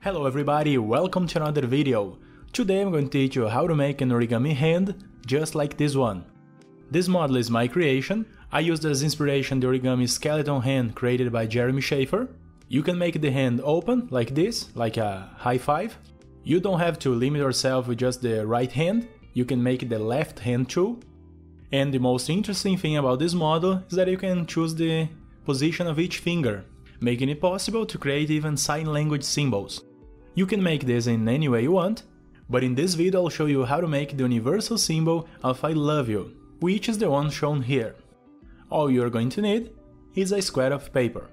Hello everybody, welcome to another video. Today I'm going to teach you how to make an origami hand just like this one. This model is my creation. I used as inspiration the origami skeleton hand created by Jeremy Schaefer. You can make the hand open like this, like a high five. You don't have to limit yourself with just the right hand, you can make the left hand too. And the most interesting thing about this model is that you can choose the position of each finger, making it possible to create even sign language symbols. You can make this in any way you want, but in this video I'll show you how to make the universal symbol of I love you, which is the one shown here. All you're going to need is a square of paper.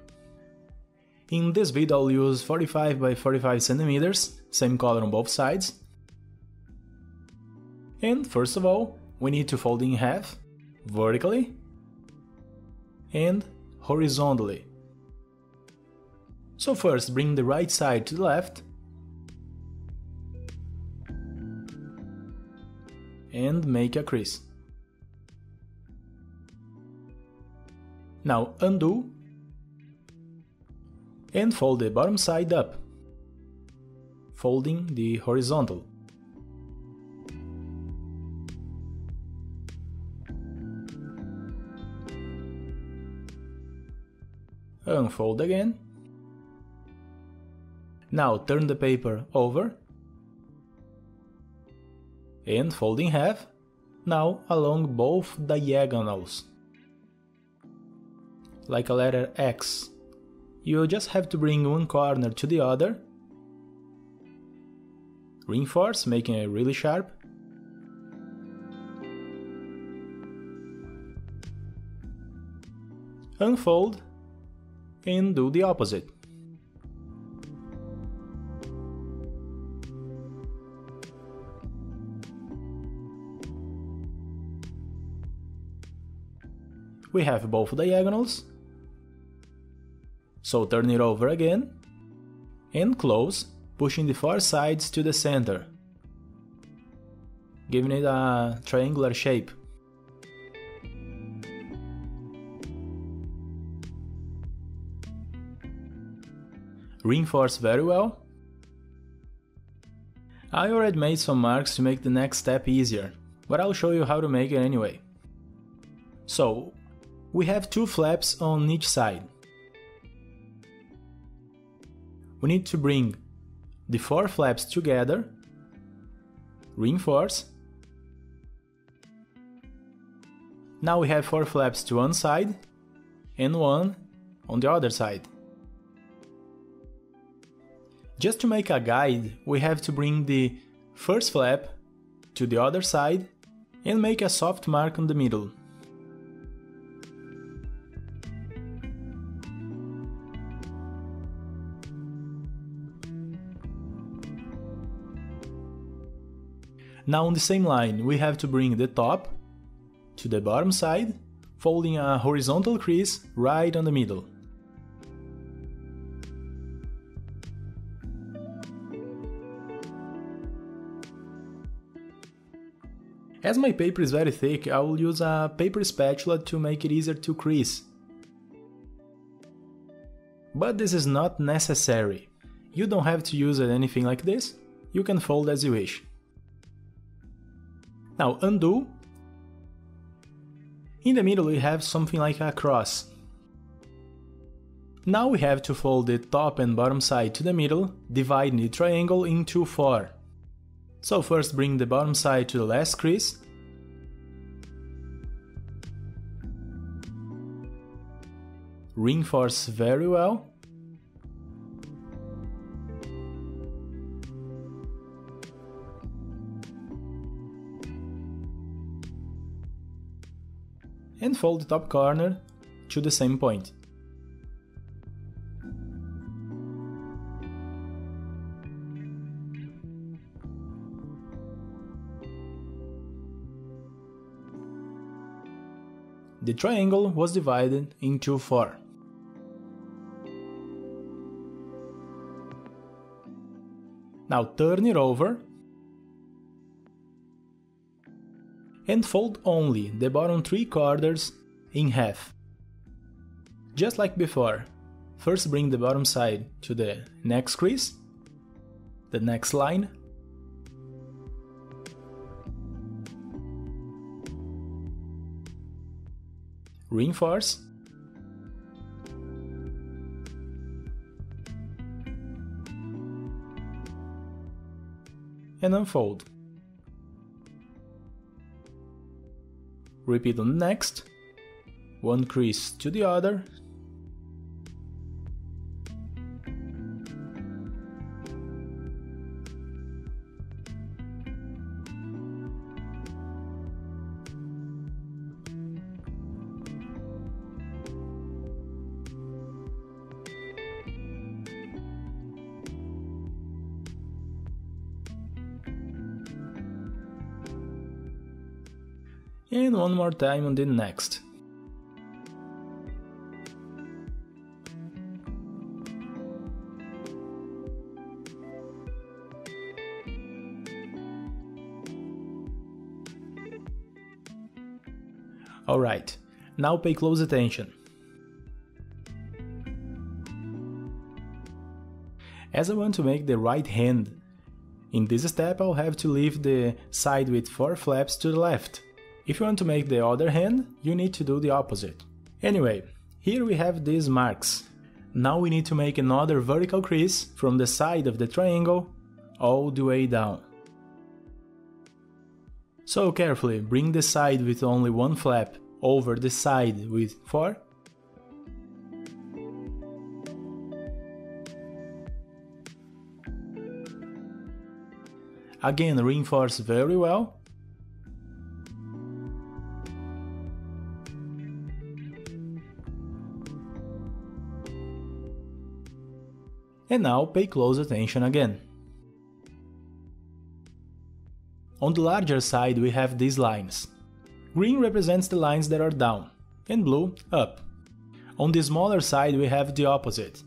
In this video I'll use 45 by 45 centimeters, same color on both sides. And first of all, we need to fold in half, vertically and horizontally. So first bring the right side to the left and make a crease. Now undo and fold the bottom side up, folding the horizontal. Unfold again. Now turn the paper over and fold in half, now along both diagonals, like a letter X. You just have to bring one corner to the other, reinforce, making it really sharp, unfold and do the opposite. We have both diagonals, so turn it over again and close, pushing the four sides to the center, giving it a triangular shape. Reinforce very well. I already made some marks to make the next step easier, but I'll show you how to make it anyway. So, we have two flaps on each side. We need to bring the four flaps together, reinforce. Now we have four flaps to one side and one on the other side. Just to make a guide, we have to bring the first flap to the other side and make a soft mark on the middle. Now on the same line, we have to bring the top to the bottom side, folding a horizontal crease right on the middle. As my paper is very thick, I will use a paper spatula to make it easier to crease. But this is not necessary. You don't have to use anything like this, you can fold as you wish. Now undo. In the middle we have something like a cross. Now we have to fold the top and bottom side to the middle, dividing the triangle into four. So first bring the bottom side to the last crease. Reinforce very well. And fold the top corner to the same point. The triangle was divided into four. Now turn it over and fold only the bottom three quarters in half. Just like before, first bring the bottom side to the next crease the next line. Reinforce. And unfold. Repeat on the next. One crease to the other. And one more time on the next. Alright, now pay close attention. As I want to make the right hand, in this step I'll have to leave the side with 4 flaps to the left. If you want to make the other hand, you need to do the opposite. Anyway, here we have these marks. Now we need to make another vertical crease from the side of the triangle all the way down. So carefully bring the side with only 1 flap over the side with 4. Again, reinforce very well. And now pay close attention again. On the larger side we have these lines. Green represents the lines that are down, and blue up. On the smaller side we have the opposite.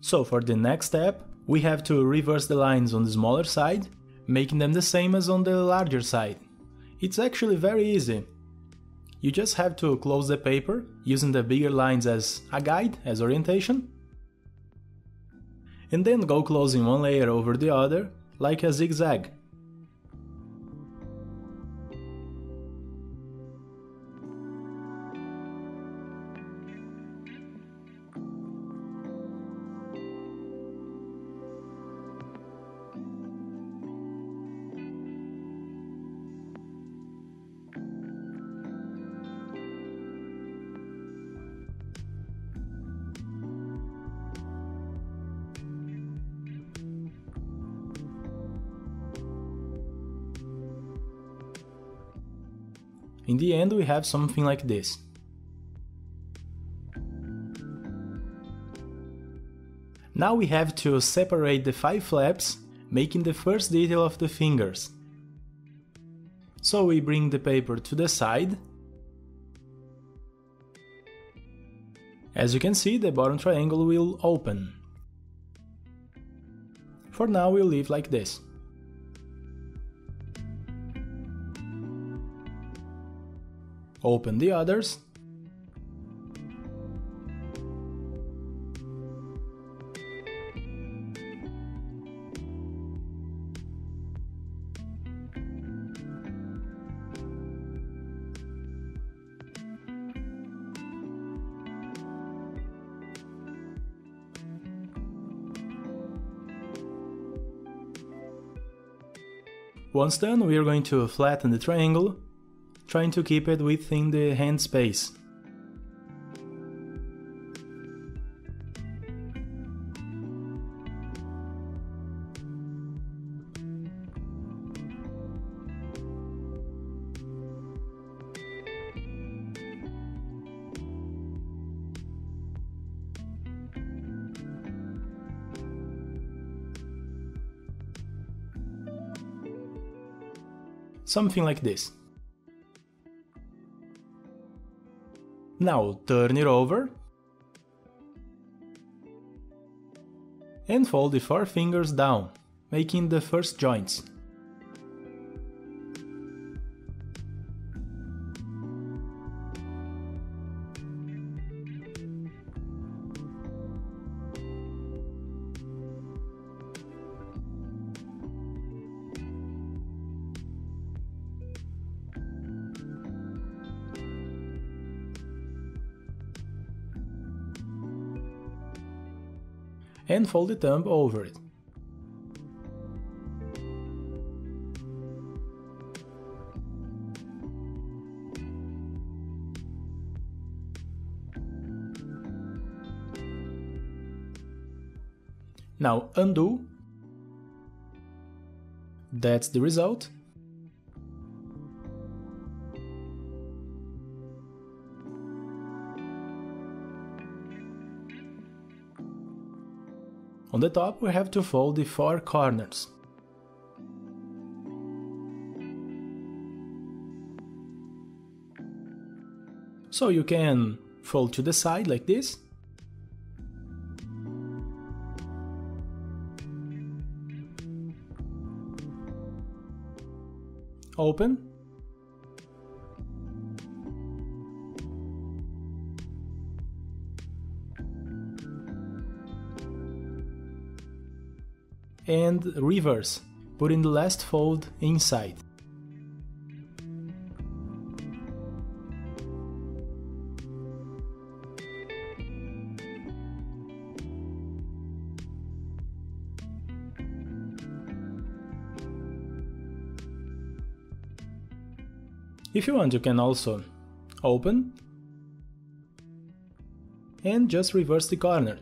So for the next step, we have to reverse the lines on the smaller side, making them the same as on the larger side. It's actually very easy. You just have to close the paper, using the bigger lines as a guide, as orientation, and then go closing one layer over the other, like a zigzag. In the end we have something like this. Now we have to separate the 5 flaps, making the first detail of the fingers. So we bring the paper to the side. As you can see, the bottom triangle will open. For now we'll leave like this. Open the others. Once done, we are going to flatten the triangle, trying to keep it within the hand space. Something like this. Now turn it over and fold the 4 fingers down, making the first joints. and fold the thumb over it. Now undo. That's the result. On the top we have to fold the 4 corners. So you can fold to the side like this. Open. And reverse, putting the last fold inside. If you want, you can also open and just reverse the corner.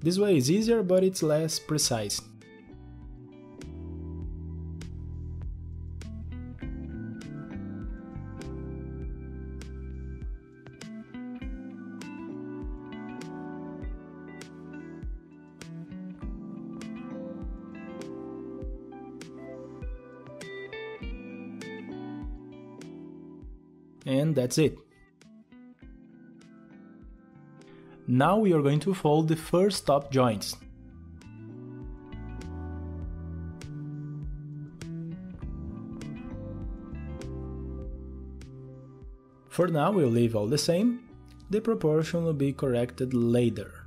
This way is easier, but it's less precise. And that's it. Now we are going to fold the first top joints. For now we'll leave all the same, the proportion will be corrected later.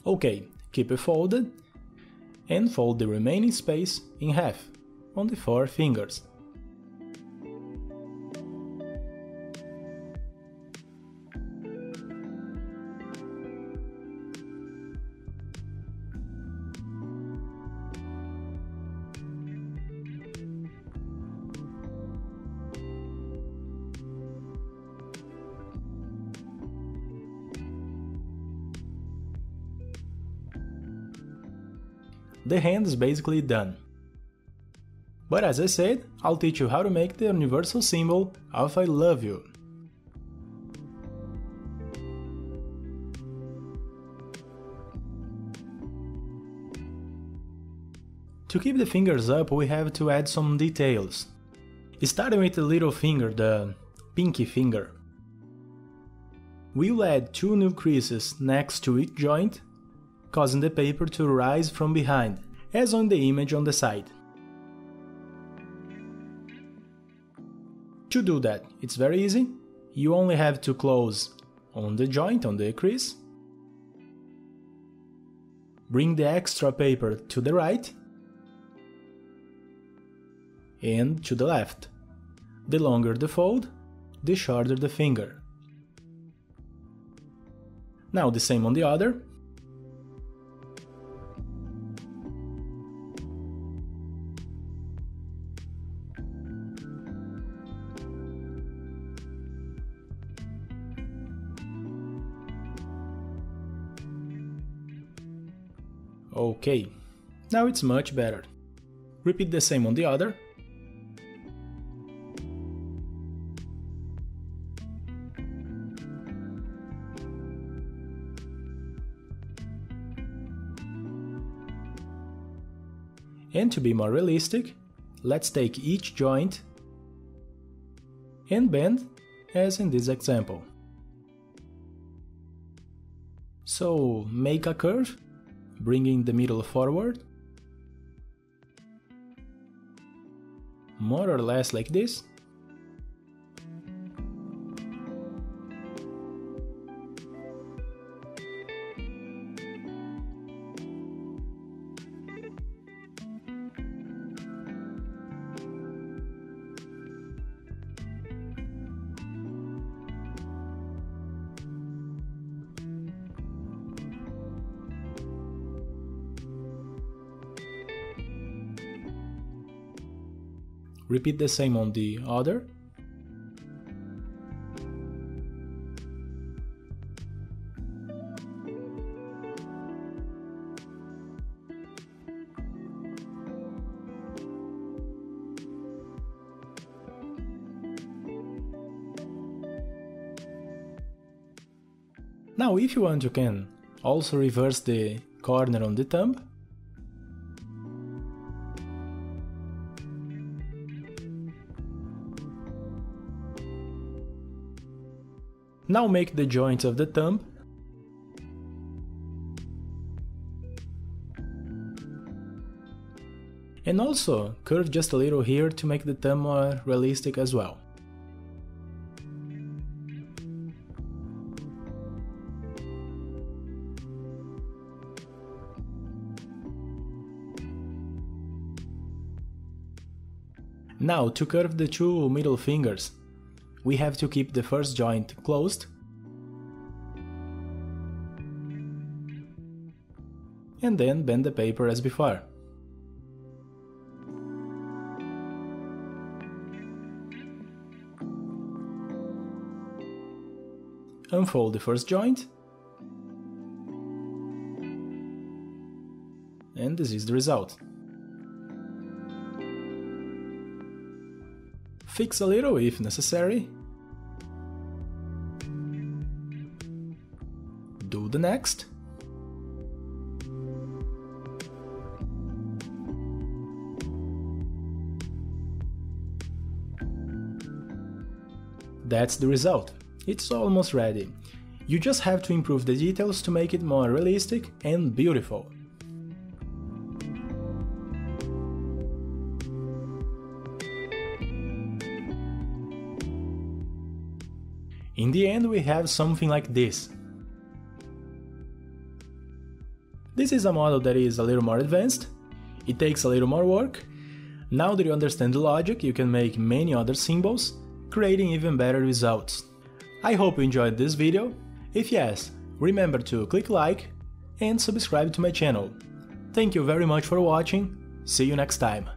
Okay, keep it folded and fold the remaining space in half on the 4 fingers. The hand is basically done. But as I said, I'll teach you how to make the universal symbol of I love you. To keep the fingers up, we have to add some details. Starting with the little finger, the pinky finger. We'll add 2 new creases next to each joint, causing the paper to rise from behind, as on the image on the side. To do that, it's very easy. You only have to close on the joint, on the crease, bring the extra paper to the right and to the left. The longer the fold, the shorter the finger. Now the same on the other. Okay, now it's much better. Repeat the same on the other. And to be more realistic, let's take each joint and bend as in this example. So make a curve, bringing the middle forward, more or less like this. Repeat the same on the other. Now if you want, you can also reverse the corner on the thumb. Now make the joints of the thumb. And also curve just a little here to make the thumb more realistic as well. Now, to curve the two middle fingers, we have to keep the first joint closed and then bend the paper as before. Unfold the first joint, and this is the result. Fix a little if necessary. Do the next. That's the result. It's almost ready. You just have to improve the details to make it more realistic and beautiful. In the end, we have something like this. This is a model that is a little more advanced. It takes a little more work. Now that you understand the logic, you can make many other symbols, creating even better results. I hope you enjoyed this video. If yes, remember to click like and subscribe to my channel. Thank you very much for watching. See you next time.